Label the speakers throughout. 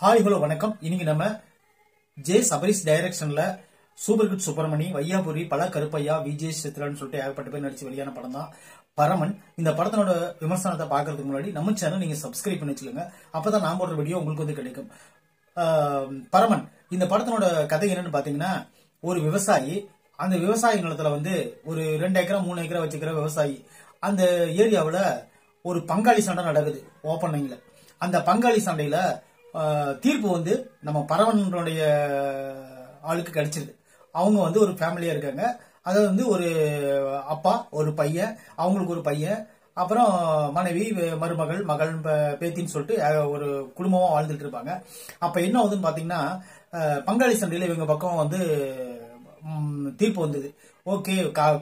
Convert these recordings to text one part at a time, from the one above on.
Speaker 1: Hi hello வணக்கம். இன்னைக்கு நம்ம ஜே சபரிஸ் டைரக்ஷன்ல சூப்பர் குட் சுப்பிரமணி, வையாபுரி, பல கருப்பையா, விஜய் சித்ரான்னு சொல்லிட்டு ஏகப்பட்ட பேர் நடிச்சு வெளியான படம் தான் பரமன். இந்த படத்தோட விமர்சனத்தை பாக்குறதுக்கு முன்னாடி நம்ம சேனல் நீங்க சப்ஸ்கிரைப் பண்ணி வச்சுக்கோங்க. அப்பதான் நான் போடுற வீடியோ உங்களுக்கு வந்து கிடைக்கும். பரமன் இந்த படத்தினோட கதை என்னன்னு பாத்தீங்கன்னா, ஒரு விவசாயி அந்த விவசாய நிலத்துல வந்து ஒரு 2 ஏக்கரா 3 ஏக்கரா வச்சுக்கிற விவசாயி, அந்த ஏரியாவுல ஒரு பங்காளி சண்டை நடக்குது ஓப்பனிங்ல. அந்த பங்காளி சண்டையில தீர்ப்பு வந்து நம்ம பரவனுடைய ஆளுக்கு கிடைச்சிருது. அவங்க வந்து ஒரு ஃபேமிலியா இருக்காங்க. அதாவது வந்து ஒரு அப்பா, ஒரு பையன், அவங்களுக்கு ஒரு பையன், அப்புறம் மனைவி, மருமகள், மகள், பேத்தின்னு சொல்லிட்டு ஒரு குடும்பமா வாழ்ந்துட்டு இருப்பாங்க. அப்ப என்ன ஆகுதுன்னு பாத்தீங்கன்னா, பங்காளி சண்டையில இவங்க பக்கம் வந்து தீர்ப்பு வந்தது. ஓகே,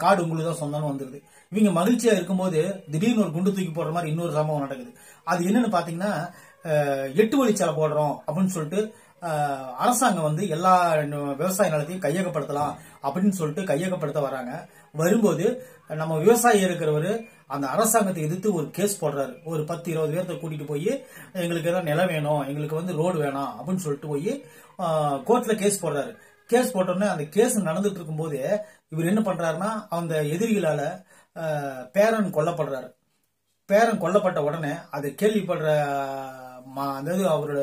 Speaker 1: காடு உங்களுக்கு தான் சொந்தம்னு வந்துருது. இவங்க மகிழ்ச்சியா இருக்கும்போது திடீர்னு ஒரு குண்டு தூக்கி போடுற மாதிரி இன்னொரு சம்பவம் நடக்குது. அது என்னன்னு பாத்தீங்கன்னா, 8 வழிச்சாலை போடுறோம் அப்படின்னு சொல்லிட்டு அரசாங்கம் வந்து எல்லா விவசாய நிலத்தையும் கையகப்படுத்தலாம் அப்படின்னு சொல்லிட்டு கையகப்படுத்த வராங்க. வரும்போது நம்ம விவசாயி இருக்கிறவரு அந்த அரசாங்கத்தை எதிர்த்து ஒரு கேஸ் போடுறாரு. ஒரு 10-20 பேர்த்த கூட்டிட்டு போய் எங்களுக்கு ஏதாவது நிலம் வேணும், எங்களுக்கு வந்து ரோடு வேணாம் அப்படின்னு சொல்லிட்டு போய் கோர்ட்ல கேஸ் போடுறாரு. கேஸ் போட்டோன்னே அந்த கேஸ் நடந்துட்டு இருக்கும் போது இவர் என்ன பண்றாருன்னா, அந்த எதிரிகளால பேரன் கொல்லப்படுறாரு. பேரன் கொல்லப்பட்ட உடனே அதை கேள்விப்படுற அதாவது அவரோட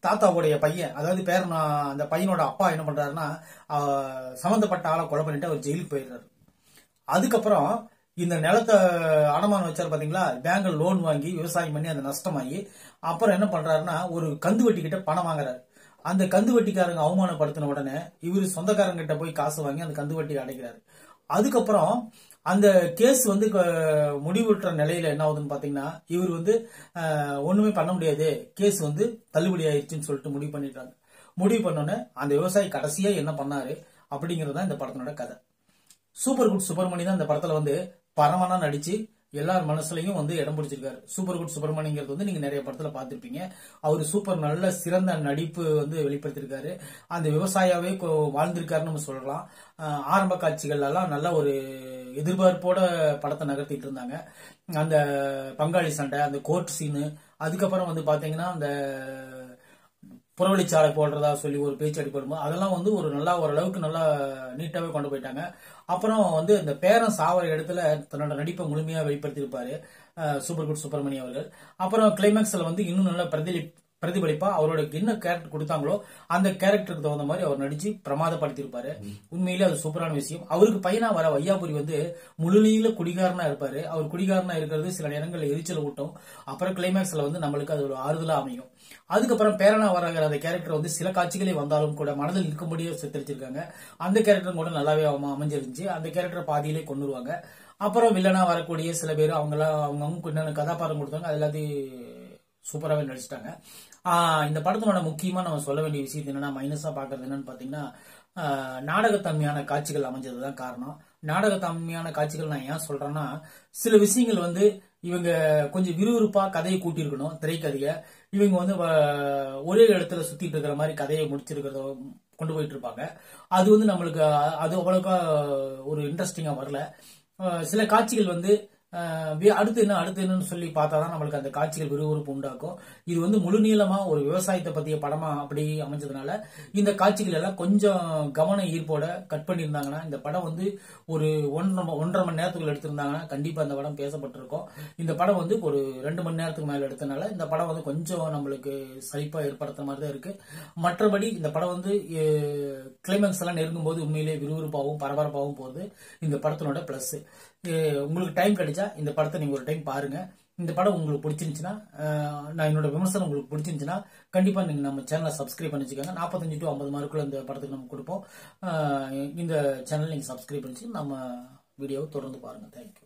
Speaker 1: தாத்தாவுடைய பையன், அதாவது பேரன், அந்த பையனோட அப்பா என்ன பண்றாருன்னா, சம்பந்தப்பட்ட ஆளை கொலை பண்ணிட்டு அவர் ஜெயிலுக்கு போயிடுறாரு. அதுக்கப்புறம் இந்த நிலத்தை அடமானம் வச்சாரு பாத்தீங்களா, பேங்க்ல லோன் வாங்கி விவசாயம் பண்ணி அந்த நஷ்டமாகி அப்புறம் என்ன பண்றாருன்னா, ஒரு கந்து வட்டி கிட்ட பணம் வாங்குறாரு. அந்த கந்து வட்டிக்காரங்க அவமானப்படுத்தின உடனே இவரு சொந்தக்காரங்க கிட்ட போய் காசு வாங்கி அந்த கந்து வட்டி அடைக்கிறாரு. அதுக்கப்புறம் அந்த கேஸ் வந்து முடிவுற்ற நிலையில என்ன ஆகுதுன்னு பாத்தீங்கன்னா, இவர் வந்து ஒண்ணுமே பண்ண முடியாது, கேஸ் வந்து தள்ளுபடி ஆயிடுச்சுன்னு சொல்லிட்டு முடிவு பண்ணிட்டாங்க. முடிவு பண்ணோன்னே அந்த விவசாயி கடைசியா என்ன பண்ணாரு அப்படிங்கறதுதான் இந்த படத்தினோட கதை. சூப்பர் குட் சுப்பிரமணி தான் இந்த படத்துல வந்து பரமனா நடிச்சு எல்லார் மனசுலயும் வந்து இடம் பிடிச்சிருக்காரு. சூப்பர் குட் சுப்பிரமணிங்கிறது வந்து நீங்க நிறைய படத்துல பாத்திருப்பீங்க. அவரு சூப்பர் நல்ல சிறந்த நடிப்பு வந்து வெளிப்படுத்திருக்காரு. அந்த விவசாயாவே வாழ்ந்திருக்காருன்னு நம்ம சொல்லலாம். ஆரம்ப காட்சிகள் எல்லாம் நல்ல ஒரு எதிர்பார்ப்போட படத்தை நகர்த்திட்டு இருந்தாங்க. அந்த பங்காளி சண்டை, அந்த கோர்ட் சீனு, அதுக்கப்புறம் வந்து பாத்தீங்கன்னா அந்த புறவழிச்சாலை போடுறதா சொல்லி ஒரு பேச்சு அடிப்படும்போது அதெல்லாம் வந்து ஒரு நல்லா ஓரளவுக்கு நல்லா நீட்டாவே கொண்டு போயிட்டாங்க. அப்புறம் வந்து இந்த பேரன் சாவர இடத்துல தன்னோட நடிப்பை முழுமையா வெளிப்படுத்தியிருப்பாரு சூப்பர் குட் சுப்பிரமணி அவர்கள். அப்புறம் கிளைமேக்ஸ்ல வந்து இன்னும் நல்லா பிரதிபலிப்பா அவரோட என்ன கேரக்டர் கொடுத்தாங்களோ அந்த கேரக்டருக்கு தகுந்த மாதிரி அவர் நடிச்சு பிரமாதப்படுத்திருப்பாரு. உண்மையிலே அது சூப்பரான விஷயம். அவருக்கு பையனா வர வையாபுரி வந்து முழுநீள குடிகாரனா இருப்பாரு. அவர் குடிகாரனா இருக்கிறது சில நேரங்களில் எரிச்சல் ஊட்டும். அப்புறம் கிளைமேக்ஸ்ல வந்து நம்மளுக்கு அது ஒரு ஆறுதலா அமையும். அதுக்கப்புறம் பேரனா வர அந்த கேரக்டர் வந்து சில காட்சிகளே வந்தாலும் கூட மனதில் இருக்கும்படியே சித்தரிச்சிருக்காங்க. அந்த கேரக்டர் கூட நல்லாவே அமைஞ்சிருந்துச்சு. அந்த கேரக்டர் பாதியிலே கொண்டுருவாங்க. அப்புறம் வில்லனா வரக்கூடிய சில பேர் அவங்க என்னென்ன கதாபாத்திரம் கொடுத்தாங்க அது எல்லாத்தையும் சூப்பராகவே நடிச்சிட்டாங்க. இந்த படத்தினோட முக்கியமா நம்ம சொல்ல வேண்டிய விஷயம் என்னன்னா, மைனஸா பாக்குறது என்னன்னு பாத்தீங்கன்னா, நாடகத்தன்மையான காட்சிகள் அமைஞ்சதுதான் காரணம். நாடகத்தன்மையான காட்சிகள் நான் ஏன் சொல்றேன்னா, சில விஷயங்கள் வந்து இவங்க கொஞ்சம் விறுவிறுப்பா கதையை கூட்டியிருக்கணும். திரைக்கதைய இவங்க வந்து ஒரே இடத்துல சுத்திட்டு இருக்கிற மாதிரி கதையை முடிச்சிருக்கிறத கொண்டு போயிட்டு இருப்பாங்க. அது வந்து நம்மளுக்கு அது அவ்வளவுக்கா ஒரு இன்ட்ரெஸ்டிங்கா வரல. சில காட்சிகள் வந்து அடுத்து என்னன்னு சொல்லி பார்த்தாதான் நம்மளுக்கு அந்த காட்சிகள் விறுவிறுப்பு உண்டாக்கும். இது வந்து முழு நீளமா ஒரு விவசாயத்தை பத்திய படமா அப்படி அமைஞ்சதுனால இந்த காட்சிகள் எல்லாம் கொஞ்சம் கவன ஈர்ப்போட கட் பண்ணியிருந்தாங்கன்னா, இந்த படம் வந்து ஒரு 1.5 மணி நேரத்துக்குள்ள எடுத்திருந்தாங்கன்னா கண்டிப்பா இந்த படம் பேசப்பட்டிருக்கும். இந்த படம் வந்து ஒரு 2 மணி நேரத்துக்கு மேல எடுத்தனால இந்த படம் வந்து கொஞ்சம் நம்மளுக்கு சலிப்பா ஏற்படுத்துற மாதிரி தான் இருக்கு. மற்றபடி இந்த படம் வந்து கிளைமேக்ஸ் எல்லாம் நெருங்கும் போது உண்மையிலே விறுவிறுப்பாகவும் பரபரப்பாகவும் போகுது. இந்த படத்தினோட பிளஸ். உங்களுக்கு டைம் கிடைச்சா இந்த படத்தை நீங்க ஒரு டைம் பாருங்க. இந்த படம் உங்களுக்கு பிடிச்சிருந்துச்சுன்னா, நான் என்னோட விமர்சனம் உங்களுக்கு பிடிச்சிருந்துச்சுன்னா கண்டிப்பா நீங்க நம்ம சேனலை சப்ஸ்கிரைப் பண்ணி வச்சுக்கோங்க. 45 to 50 மார்க்குள்ள இந்த படத்துக்கு நம்ம கொடுப்போம். இந்த சேனல் நீங்க சப்ஸ்கிரைப் பண்ணி நம்ம வீடியோவை தொடர்ந்து பாருங்க. தேங்க்யூ.